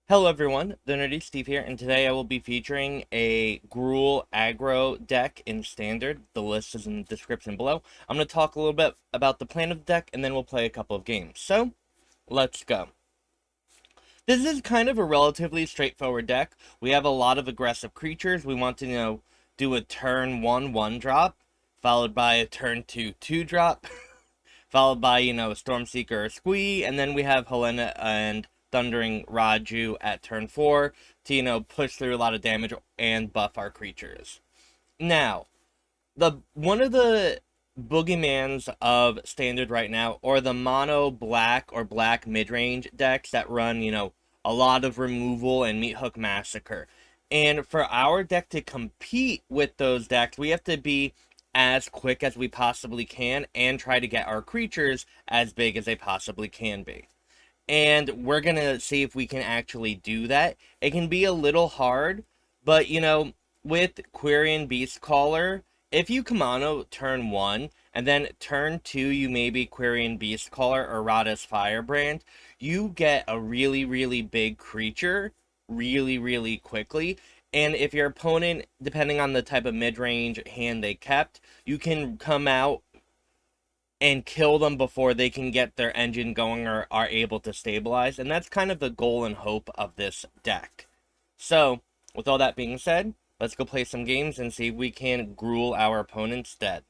Hello everyone, the Nerdy Steve here, and today I will be featuring a Gruul aggro deck in Standard. The list is in the description below. I'm going to talk a little bit about the plan of the deck, and then we'll play a couple of games. So, let's go. This is kind of a relatively straightforward deck. We have a lot of aggressive creatures. We want to, do a turn 1 1-drop, followed by a turn 2 2-drop, followed by, a Stormseeker or Squee, and then we have Halana and Thundering Raiju at turn 4 to, push through a lot of damage and buff our creatures. Now, one of the boogeymans of Standard right now, or the mono black or black mid-range decks that run, a lot of removal and Meat Hook Massacre. And for our deck to compete with those decks, we have to be as quick as we possibly can and try to get our creatures as big as they possibly can be. And we're going to see if we can actually do that. It can be a little hard, but, with Quirion Beastcaller, if you Kumano turn 1, and then turn 2 you maybe Quirion Beastcaller or Radha's Firebrand, you get a really, really big creature really, really quickly. And if your opponent, depending on the type of mid-range hand they kept, you can come out and kill them before they can get their engine going or are able to stabilize. And that's kind of the goal and hope of this deck. So, with all that being said, let's go play some games and see if we can Gruul our opponent's dead.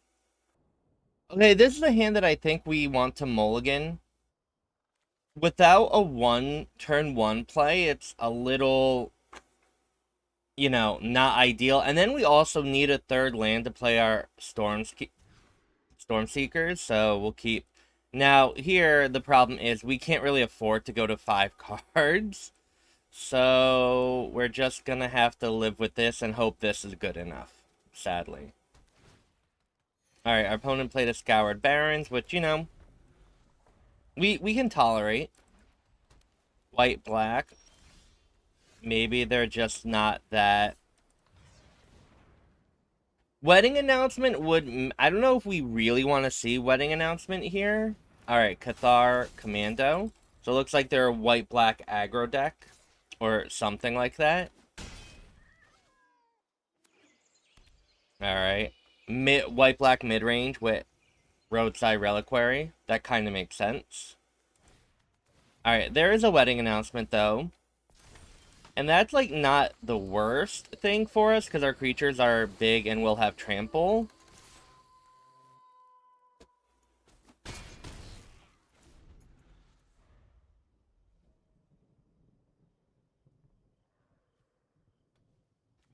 Okay, this is a hand that I think we want to mulligan. Without a turn 1 play, it's a little, not ideal. And then we also need a third land to play our Stormseekers, so we'll keep... Now, here, the problem is we can't really afford to go to 5 cards, so we're just gonna have to live with this and hope this is good enough, sadly. Alright, our opponent played a Scoured Barrens, which, we can tolerate. White-black. Maybe they're just not that... Wedding announcement would... I don't know if we really want to see wedding announcement here. Alright, Cathar Commando. So it looks like they're a white-black aggro deck. Or something like that. Alright. White-black mid-range with Roadside Reliquary. That kind of makes sense. Alright, there is a wedding announcement, though. And that's, like, not the worst thing for us, because our creatures are big and will have trample.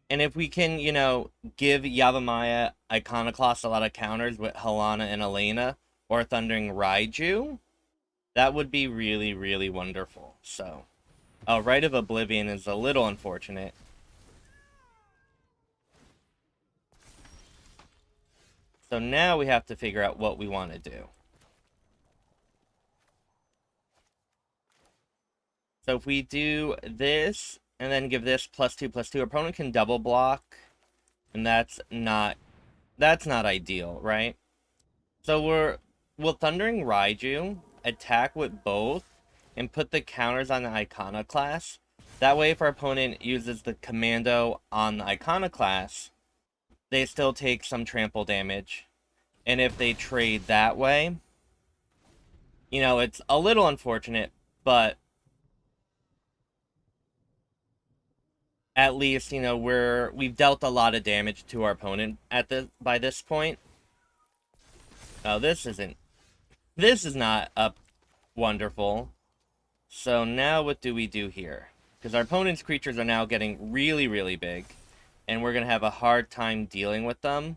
And if we can, give Yavimaya Iconoclast a lot of counters with Halana and Alena, or Thundering Raiju, that would be really, really wonderful. So, Rite of Oblivion is a little unfortunate. So now we have to figure out what we want to do. So if we do this, and then give this +2/+2, our opponent can double block, and that's not ideal, right? So will Thundering Raiju attack with both, and put the counters on the Iconoclast. That way, if our opponent uses the Commando on the Iconoclast, they still take some trample damage. And if they trade that way, it's a little unfortunate, but at least, we've dealt a lot of damage to our opponent by this point. Oh, this is not up wonderful. So now what do we do here? Because our opponent's creatures are now getting really, really big, and we're going to have a hard time dealing with them.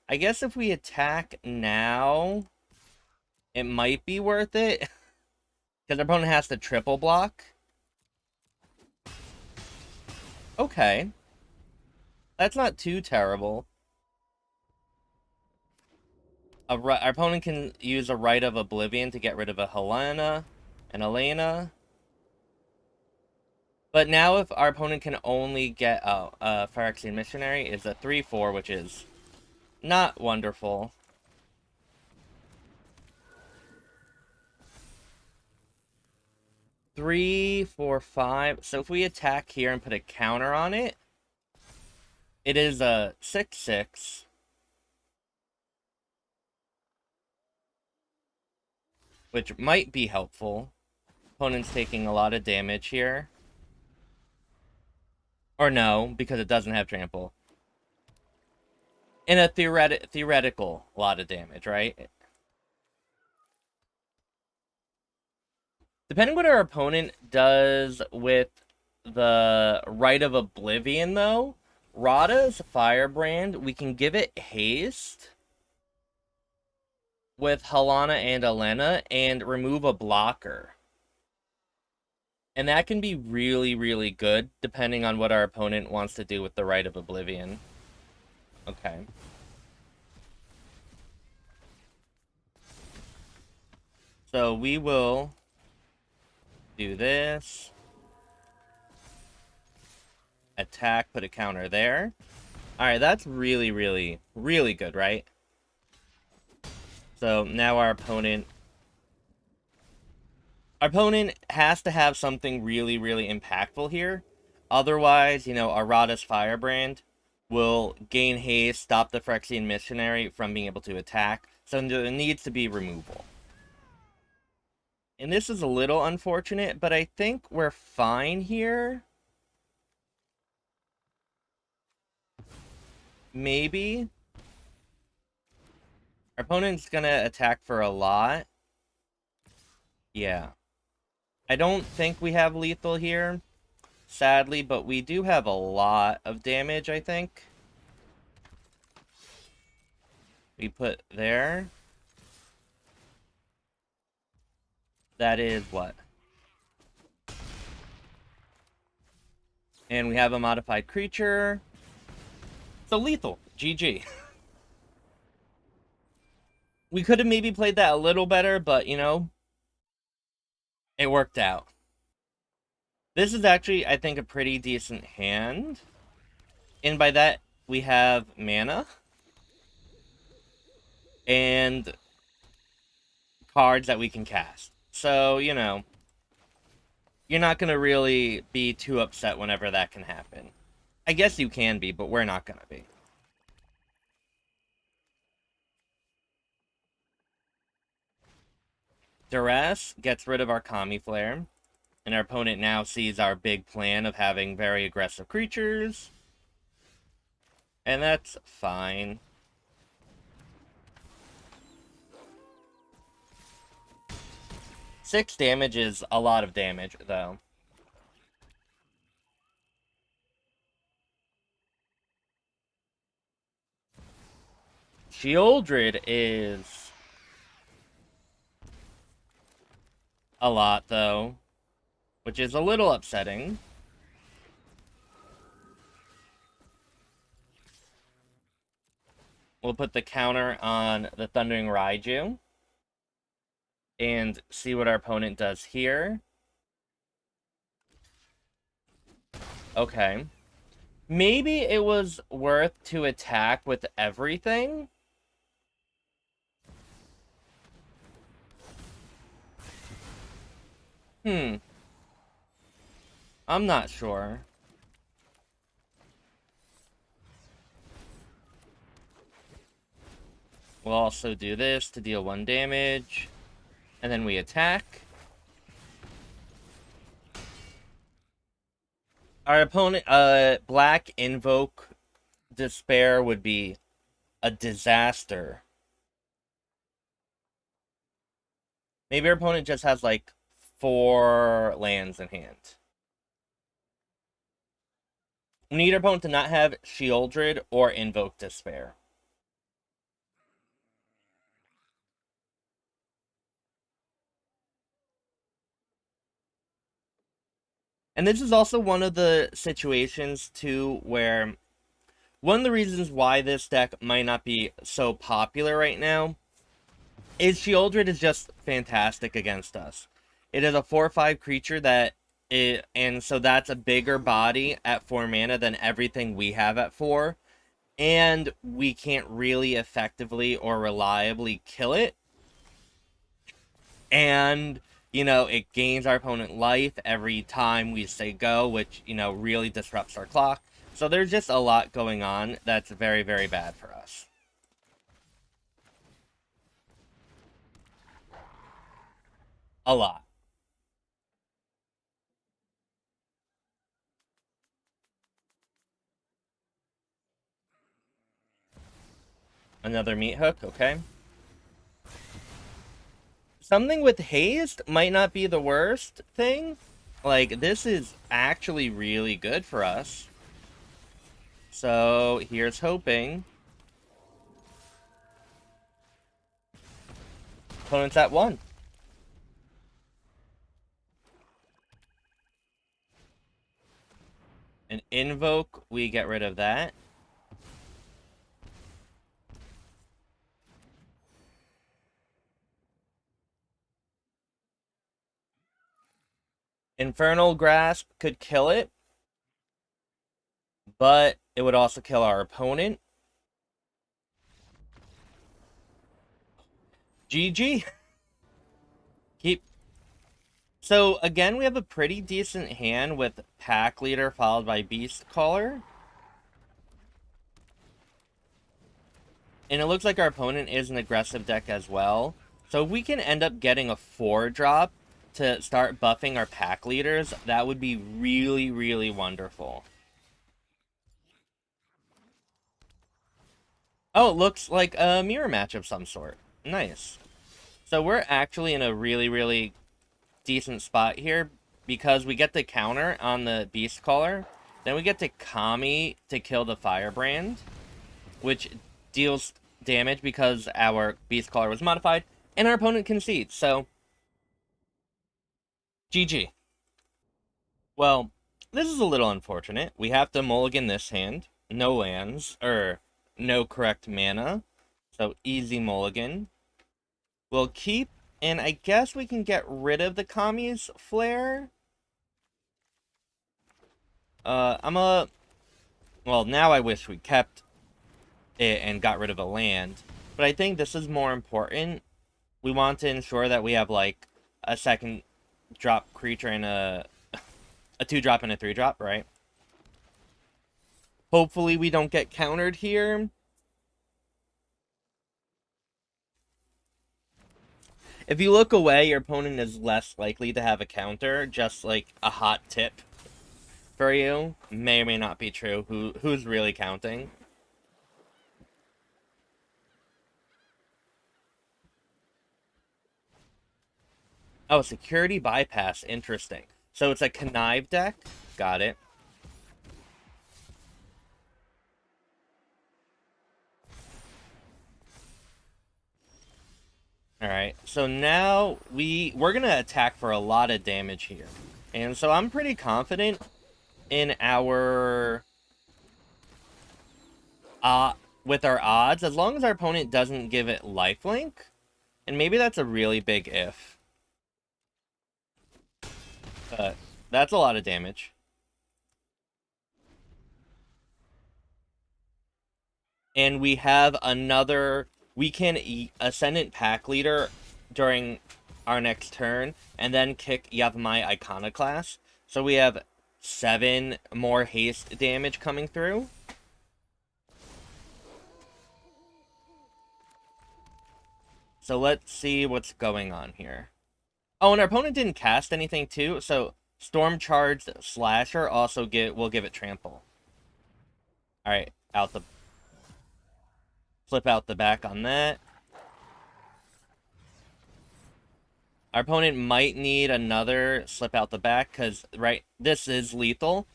I guess if we attack now, it might be worth it. Because our opponent has to triple block. Okay. That's not too terrible. Our opponent can use a Rite of Oblivion to get rid of a Halana and Alena. But now if our opponent can only get... Phyrexian Missionary is a 3/4, which is not wonderful. 3, 4, 5. So if we attack here and put a counter on it, it is a 6/6. Which might be helpful. Opponent's taking a lot of damage here. Or no, because it doesn't have trample. In a theoretical lot of damage, right? Depending what our opponent does with the Rite of Oblivion, though, Radha's Firebrand, we can give it haste with Halana and Alena and remove a blocker. And that can be really, really good, depending on what our opponent wants to do with the Rite of Oblivion. Okay. So we will do this. Attack, put a counter there. Alright, that's really, really, really good, right? So now our opponent has to have something really, really impactful here. Otherwise, you know, our Radha's Firebrand will gain haste, stop the Phyrexian Missionary from being able to attack. So there needs to be removal. And this is a little unfortunate, but I think we're fine here. Maybe. Our opponent's gonna attack for a lot. Yeah. I don't think we have lethal here, sadly, but we do have a lot of damage, I think. We put there. That is what? And we have a modified creature. So lethal. GG. We could have maybe played that a little better, but, you know, it worked out. This is actually, I think, a pretty decent hand. And by that, we have mana. And cards that we can cast. So, you know, you're not going to really be too upset whenever that can happen. I guess you can be, but we're not going to be. Duress gets rid of our Kami Flare. And our opponent now sees our big plan of having very aggressive creatures. And that's fine. Six damage is a lot of damage, though. Sheoldred is a lot, though, which is a little upsetting. We'll put the counter on the Thundering Raiju and see what our opponent does here. Okay. Maybe it was worth to attack with everything. I'm not sure. We'll also do this to deal 1 damage. And then we attack. Our opponent, Black Invoke Despair would be a disaster. Maybe our opponent just has, like, 4 lands in hand. We need our opponent to not have Sheoldred or Invoke Despair. And this is also one of the situations, too, where one of the reasons why this deck might not be so popular right now is Sheoldred is just fantastic against us. It is a 4/5 creature and so that's a bigger body at 4 mana than everything we have at 4. And we can't really effectively or reliably kill it. And, you know, it gains our opponent life every time we say go, which, you know, really disrupts our clock. So there's just a lot going on that's very, very bad for us. A lot. Another meat hook, okay. Something with haste might not be the worst thing. Like, this is actually really good for us. So, here's hoping. Opponent's at 1. An invoke, we get rid of that. Infernal Grasp could kill it, but it would also kill our opponent. GG. Keep. So, again, we have a pretty decent hand with Packleader followed by Beastcaller. And it looks like our opponent is an aggressive deck as well. So if we can end up getting a 4-drop to start buffing our pack leaders, that would be really, really wonderful. Oh, it looks like a mirror match of some sort. Nice. So we're actually in a really, really decent spot here because we get the counter on the Beastcaller. Then we get to Kami to kill the Firebrand, which deals damage because our Beastcaller was modified, and our opponent concedes, so GG. Well, this is a little unfortunate. We have to mulligan this hand. No lands, or no correct mana. So easy mulligan. We'll keep, and I guess we can get rid of the Kami's Flare. Well, now I wish we kept it and got rid of a land. But I think this is more important. We want to ensure that we have, like, a second drop creature and a 2-drop and a 3-drop, right? Hopefully we don't get countered here. If you look away, your opponent is less likely to have a counter. Just like a hot tip for you. May or may not be true. Who's really counting? Oh, security bypass. Interesting. So it's a connive deck. Got it. Alright, so now we're gonna attack for a lot of damage here. And so I'm pretty confident in our with our odds, as long as our opponent doesn't give it lifelink. And maybe that's a really big if. But that's a lot of damage. And we have another... We can Ascendant Packleader during our next turn, and then kick Yavimaya Iconoclast. So we have 7 more haste damage coming through. So let's see what's going on here. Oh, and our opponent didn't cast anything too, so Storm Charged Slasher also will give it trample. Alright, flip out the back on that. Our opponent might need another slip out the back, because, right, this is lethal.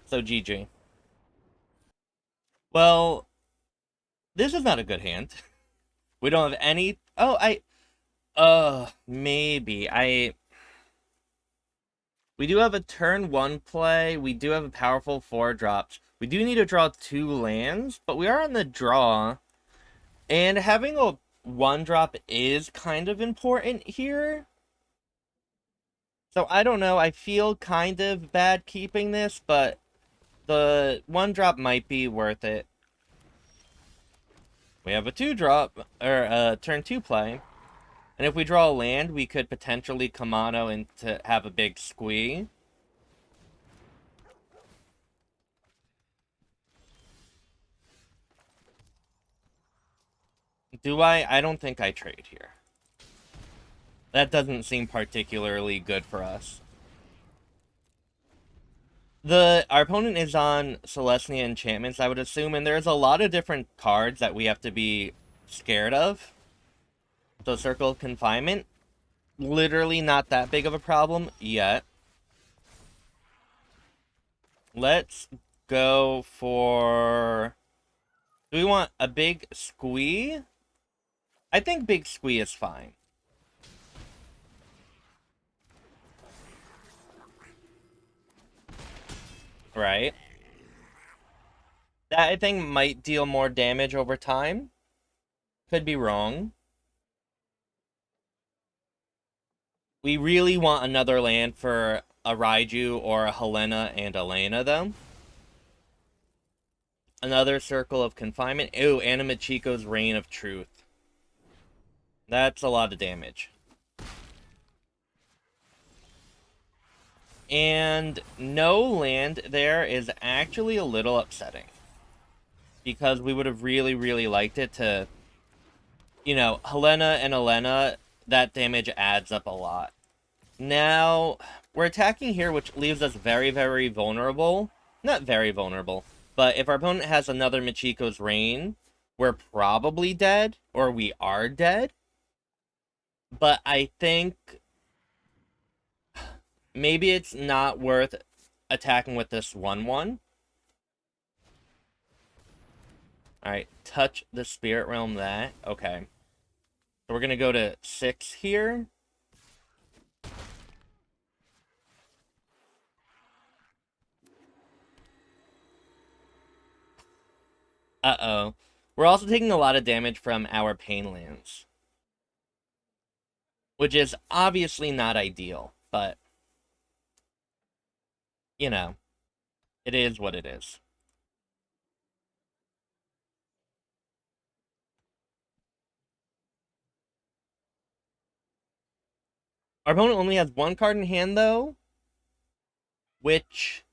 So GG. Well, this is not a good hand. We don't have any... Oh, maybe. We do have a turn 1 play. We do have a powerful 4 drops. We do need to draw 2 lands, but we are on the draw. And having a 1-drop is kind of important here. So I don't know. I feel kind of bad keeping this, but the 1-drop might be worth it. We have a 2-drop, or a turn 2 play. And if we draw a land, we could potentially Kumano and to have a big Squee. Do I? I don't think I trade here. That doesn't seem particularly good for us. Our opponent is on Celestia enchantments, I would assume, and there's a lot of different cards that we have to be scared of. So Circle of Confinement, literally not that big of a problem yet. Let's go for... Do we want a big Squee? I think big Squee is fine. Right? That, I think, might deal more damage over time. Could be wrong. We really want another land for a Raiju or a Halana and Alena, though. Another Circle of Confinement. Ooh, Anamachiko's Reign of Truth. That's a lot of damage. And no land there is actually a little upsetting. Because we would have really, really liked it to... You know, Halana and Alena, that damage adds up a lot. Now, we're attacking here, which leaves us very, very vulnerable. Not very vulnerable, but if our opponent has another Machiko's Reign, we're probably dead, or we are dead. But I think maybe it's not worth attacking with this 1/1. Alright, touch the Spirit Realm that. Okay. So we're going to go to 6 here. Uh-oh. We're also taking a lot of damage from our Pain lands, which is obviously not ideal, but, you know, it is what it is. Our opponent only has one card in hand, though, which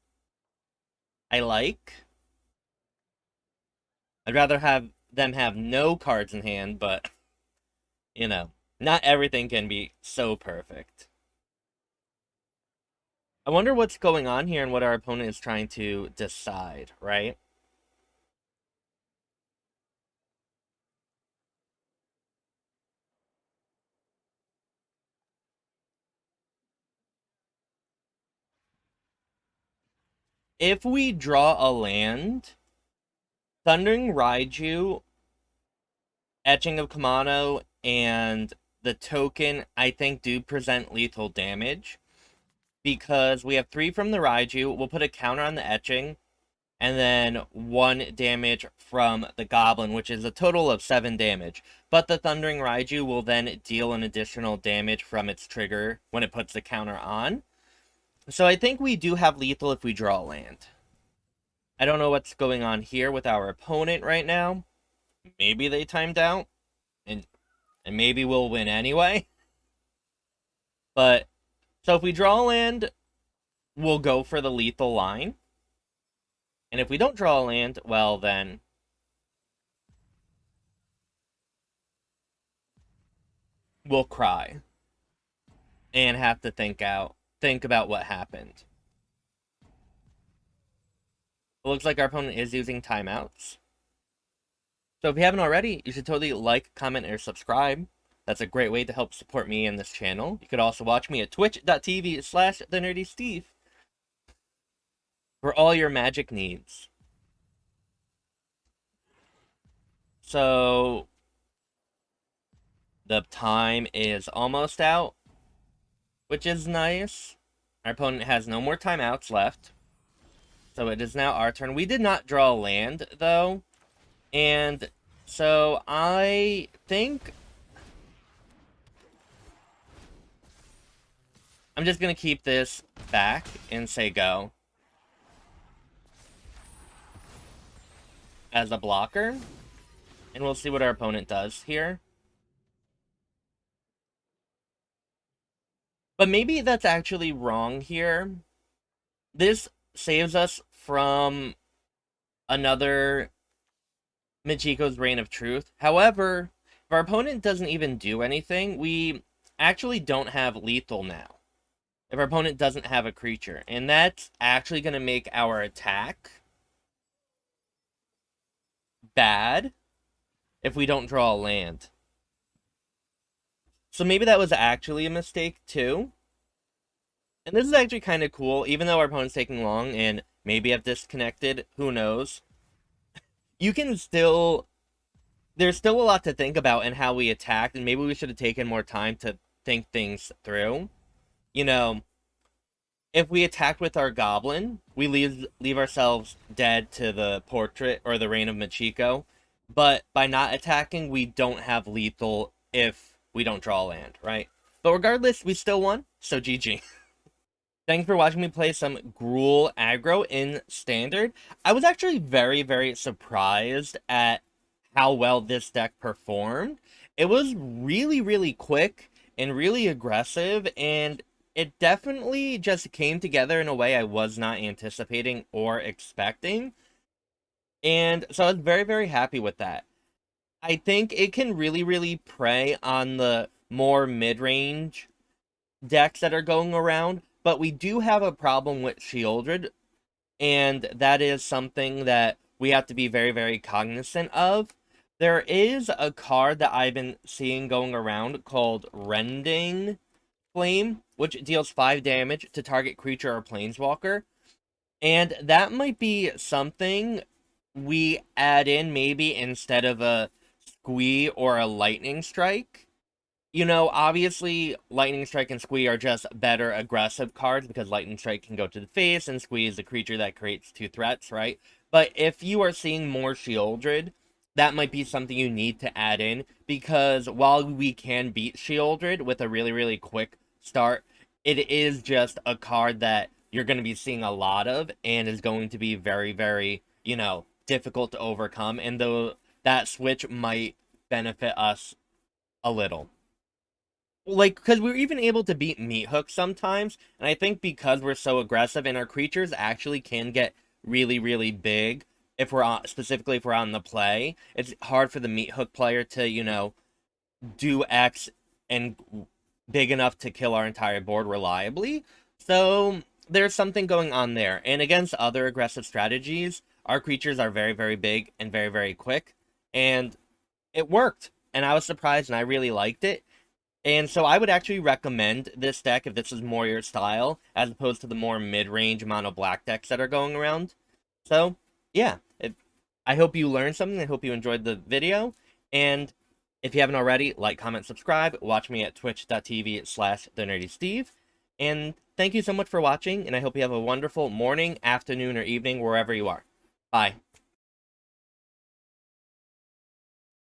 I like. I'd rather have them have no cards in hand, but, you know, not everything can be so perfect. I wonder what's going on here and what our opponent is trying to decide, right? If we draw a land, Thundering Raiju, Etching of Kumano, and the token, I think, do present lethal damage. Because we have 3 from the Raiju, we'll put a counter on the Etching, and then 1 damage from the Goblin, which is a total of 7 damage. But the Thundering Raiju will then deal an additional damage from its trigger when it puts the counter on. So I think we do have lethal if we draw a land. I don't know what's going on here with our opponent right now. Maybe they timed out, and maybe we'll win anyway. But, so if we draw a land, we'll go for the lethal line. And if we don't draw a land, well then... we'll cry. And have to think about what happened. It looks like our opponent is using timeouts. So if you haven't already, you should totally like, comment, or subscribe. That's a great way to help support me and this channel. You could also watch me at twitch.tv/thenerdysteve for all your magic needs. So the time is almost out, which is nice. Our opponent has no more timeouts left. So it is now our turn. We did not draw a land, though. And so I think I'm just going to keep this back and say go as a blocker. And we'll see what our opponent does here. But maybe that's actually wrong here. This saves us from another Michiko's Reign of Truth. However, if our opponent doesn't even do anything, we actually don't have lethal now. If our opponent doesn't have a creature. And that's actually going to make our attack bad if we don't draw a land. So maybe that was actually a mistake too. And this is actually kind of cool, even though our opponent's taking long and maybe have disconnected, who knows. You can still, there's still a lot to think about in how we attacked, and maybe we should have taken more time to think things through. You know, if we attacked with our goblin, we leave ourselves dead to the portrait or the Reign of Machiko. But by not attacking, we don't have lethal if we don't draw land, right? But regardless, we still won, so GG. Thanks for watching me play some Gruul aggro in Standard. I was actually very, very surprised at how well this deck performed. It was really, really quick and really aggressive, and it definitely just came together in a way I was not anticipating or expecting. And so I was very, very happy with that. I think it can really, really prey on the more mid-range decks that are going around, but we do have a problem with Shieldred, and that is something that we have to be very, very cognizant of. There is a card that I've been seeing going around called Rending Flame, which deals 5 damage to target creature or planeswalker. And that might be something we add in maybe instead of a Squee or a Lightning Strike. You know, obviously, Lightning Strike and Squee are just better aggressive cards because Lightning Strike can go to the face and Squee is a creature that creates 2 threats, right? But if you are seeing more Shieldred, that might be something you need to add in because while we can beat Shieldred with a really, really quick start, it is just a card that you're going to be seeing a lot of and is going to be very, very, difficult to overcome. And though that switch might benefit us a little. Like, because we're even able to beat Meat Hook sometimes, and I think because we're so aggressive and our creatures actually can get really, really big if we're on, specifically if we're on the play, it's hard for the Meat Hook player to, do X and big enough to kill our entire board reliably. So there's something going on there. And against other aggressive strategies, our creatures are very, very big and very, very quick. And it worked. And I was surprised and I really liked it. And so I would actually recommend this deck if this is more your style, as opposed to the more mid-range mono black decks that are going around. So, yeah, I hope you learned something. I hope you enjoyed the video. And if you haven't already, like, comment, subscribe. Watch me at twitch.tv/thenerdysteve. And thank you so much for watching, and I hope you have a wonderful morning, afternoon, or evening, wherever you are. Bye.